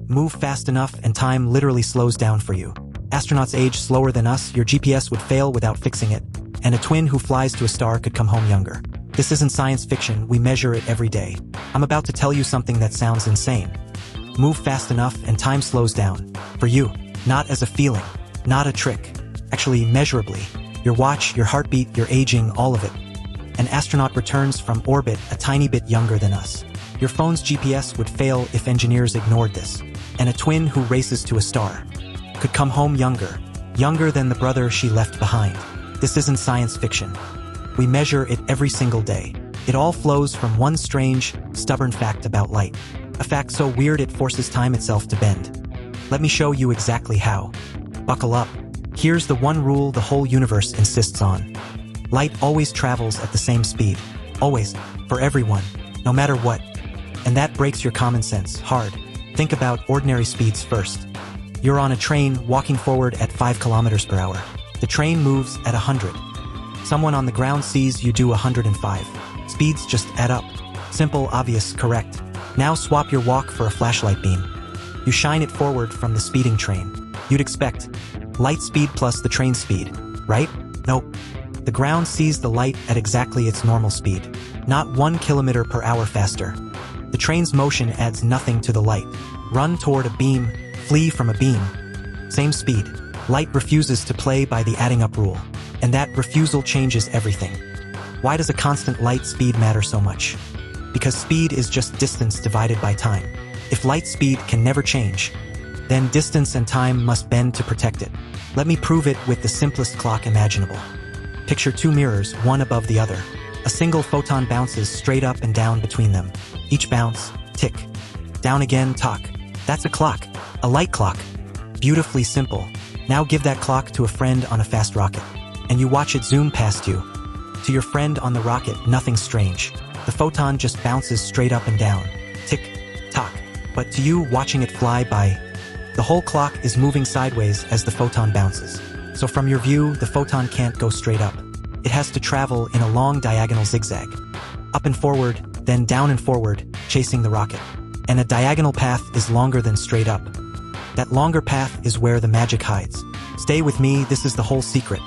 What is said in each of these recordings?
Move fast enough and time literally slows down for you. Astronauts age slower than us, your GPS would fail without fixing it, and a twin who flies to a star could come home younger. This isn't science fiction, we measure it every day. I'm about to tell you something that sounds insane. Move fast enough and time slows down. For you, not as a feeling, not a trick. Actually, measurably. Your watch, your heartbeat, your aging, all of it. An astronaut returns from orbit a tiny bit younger than us. Your phone's GPS would fail if engineers ignored this. And a twin who races to a star could come home younger than the brother she left behind. This isn't science fiction. We measure it every single day. It all flows from one strange, stubborn fact about light. A fact so weird it forces time itself to bend. Let me show you exactly how. Buckle up. Here's the one rule the whole universe insists on. Light always travels at the same speed. Always. For everyone. No matter what. And that breaks your common sense hard. Think about ordinary speeds first. You're on a train walking forward at 5 kilometers per hour. The train moves at 100. Someone on the ground sees you do 105. Speeds just add up. Simple, obvious, correct. Now swap your walk for a flashlight beam. You shine it forward from the speeding train. You'd expect light speed plus the train speed, right? Nope. The ground sees the light at exactly its normal speed. Not 1 kilometer per hour faster. The train's motion adds nothing to the light. Run toward a beam, flee from a beam. Same speed. Light refuses to play by the adding up rule. And that refusal changes everything. Why does a constant light speed matter so much? Because speed is just distance divided by time. If light speed can never change, then distance and time must bend to protect it. Let me prove it with the simplest clock imaginable. Picture two mirrors, one above the other. A single photon bounces straight up and down between them. Each bounce, tick. Down again, tock. That's a clock. A light clock. Beautifully simple. Now give that clock to a friend on a fast rocket, and you watch it zoom past you. To your friend on the rocket, nothing strange. The photon just bounces straight up and down. Tick, tock. But to you, watching it fly by, the whole clock is moving sideways as the photon bounces. So from your view, the photon can't go straight up. It has to travel in a long diagonal zigzag. Up and forward, then down and forward, chasing the rocket. And a diagonal path is longer than straight up. That longer path is where the magic hides. Stay with me, this is the whole secret.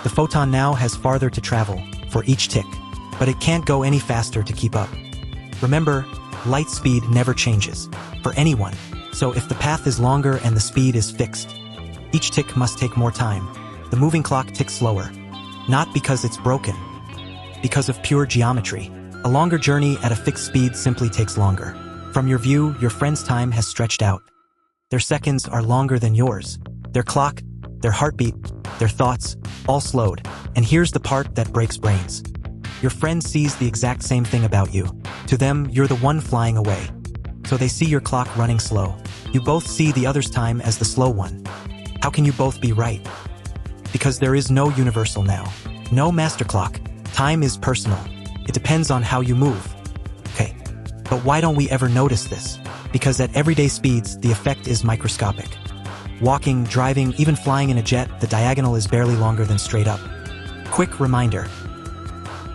The photon now has farther to travel, for each tick. But it can't go any faster to keep up. Remember, light speed never changes, for anyone. So if the path is longer and the speed is fixed, each tick must take more time. The moving clock ticks slower. Not because it's broken, because of pure geometry. A longer journey at a fixed speed simply takes longer. From your view, your friend's time has stretched out. Their seconds are longer than yours. Their clock, their heartbeat, their thoughts, all slowed. And here's the part that breaks brains. Your friend sees the exact same thing about you. To them, you're the one flying away. So they see your clock running slow. You both see the other's time as the slow one. How can you both be right? Because there is no universal now. No master clock. Time is personal. It depends on how you move. Okay, but why don't we ever notice this? Because at everyday speeds, the effect is microscopic. Walking, driving, even flying in a jet, the diagonal is barely longer than straight up. Quick reminder.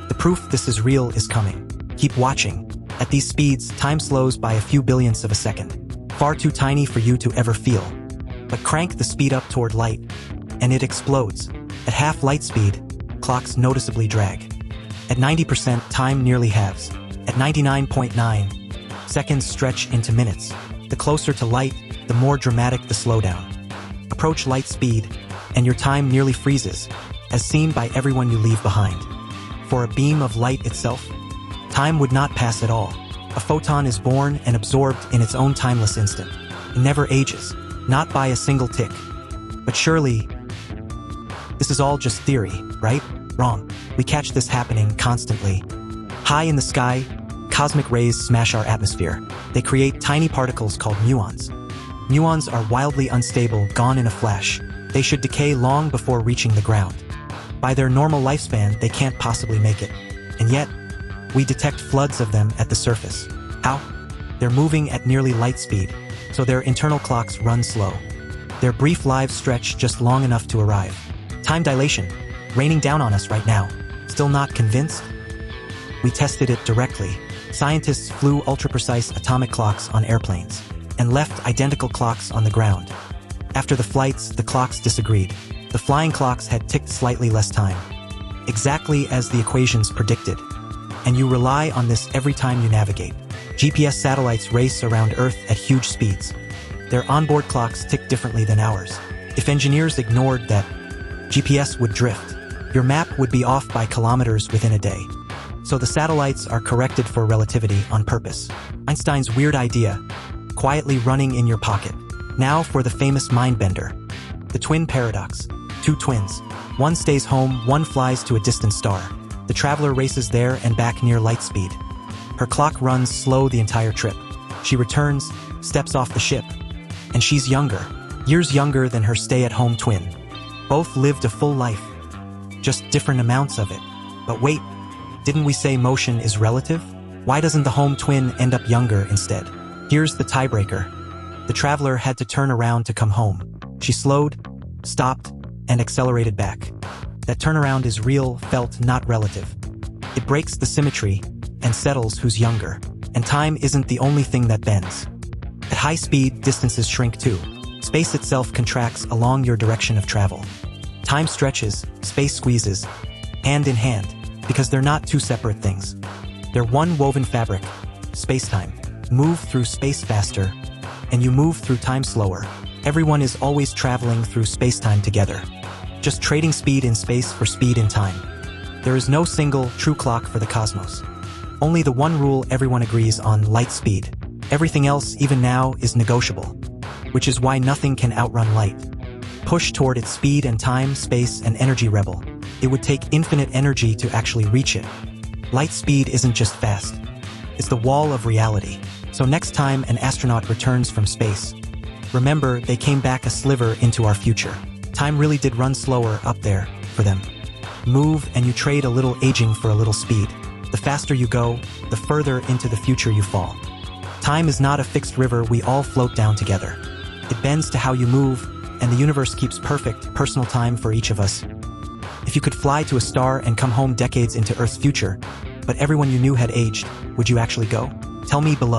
The proof this is real is coming. Keep watching. At these speeds, time slows by a few billionths of a second. Far too tiny for you to ever feel. But crank the speed up toward light, and it explodes. At half light speed, clocks noticeably drag. At 90%, time nearly halves. At 99.9, seconds stretch into minutes. The closer to light, the more dramatic the slowdown. Approach light speed, and your time nearly freezes, as seen by everyone you leave behind. For a beam of light itself, time would not pass at all. A photon is born and absorbed in its own timeless instant. It never ages, not by a single tick. But surely, this is all just theory, right? Wrong. We catch this happening constantly. High in the sky, cosmic rays smash our atmosphere. They create tiny particles called muons. Muons are wildly unstable, gone in a flash. They should decay long before reaching the ground. By their normal lifespan, they can't possibly make it. And yet, we detect floods of them at the surface. How? They're moving at nearly light speed, so their internal clocks run slow. Their brief lives stretch just long enough to arrive. Time dilation, raining down on us right now. Still not convinced? We tested it directly. Scientists flew ultra-precise atomic clocks on airplanes. and left identical clocks on the ground. After the flights, the clocks disagreed. The flying clocks had ticked slightly less time, exactly as the equations predicted. And you rely on this every time you navigate. GPS satellites race around Earth at huge speeds. Their onboard clocks tick differently than ours. If engineers ignored that, GPS would drift. Your map would be off by kilometers within a day. So the satellites are corrected for relativity on purpose. Einstein's weird idea, quietly running in your pocket. Now for the famous mind-bender. The twin paradox. Two twins. One stays home, one flies to a distant star. The traveler races there and back near light speed. Her clock runs slow the entire trip. She returns, steps off the ship, and she's younger, years younger than her stay-at-home twin. Both lived a full life, just different amounts of it. But wait, didn't we say motion is relative? Why doesn't the home twin end up younger instead? Here's the tiebreaker. The traveler had to turn around to come home. She slowed, stopped, and accelerated back. That turnaround is real, felt, not relative. It breaks the symmetry and settles who's younger. And time isn't the only thing that bends. At high speed, distances shrink too. Space itself contracts along your direction of travel. Time stretches, space squeezes, hand in hand, because they're not two separate things. They're one woven fabric, space-time. Move through space faster, and you move through time slower. Everyone is always traveling through space-time together, just trading speed in space for speed in time. There is no single, true clock for the cosmos. Only the one rule everyone agrees on: light speed. Everything else, even now, is negotiable, which is why nothing can outrun light. Push toward its speed and time, space, and energy rebel. It would take infinite energy to actually reach it. Light speed isn't just fast. It's the wall of reality. So next time an astronaut returns from space, remember, they came back a sliver into our future. Time really did run slower up there for them. Move and you trade a little aging for a little speed. The faster you go, the further into the future you fall. Time is not a fixed river we all float down together. It bends to how you move, and the universe keeps perfect, personal time for each of us. If you could fly to a star and come home decades into Earth's future, but everyone you knew had aged, would you actually go? Tell me below.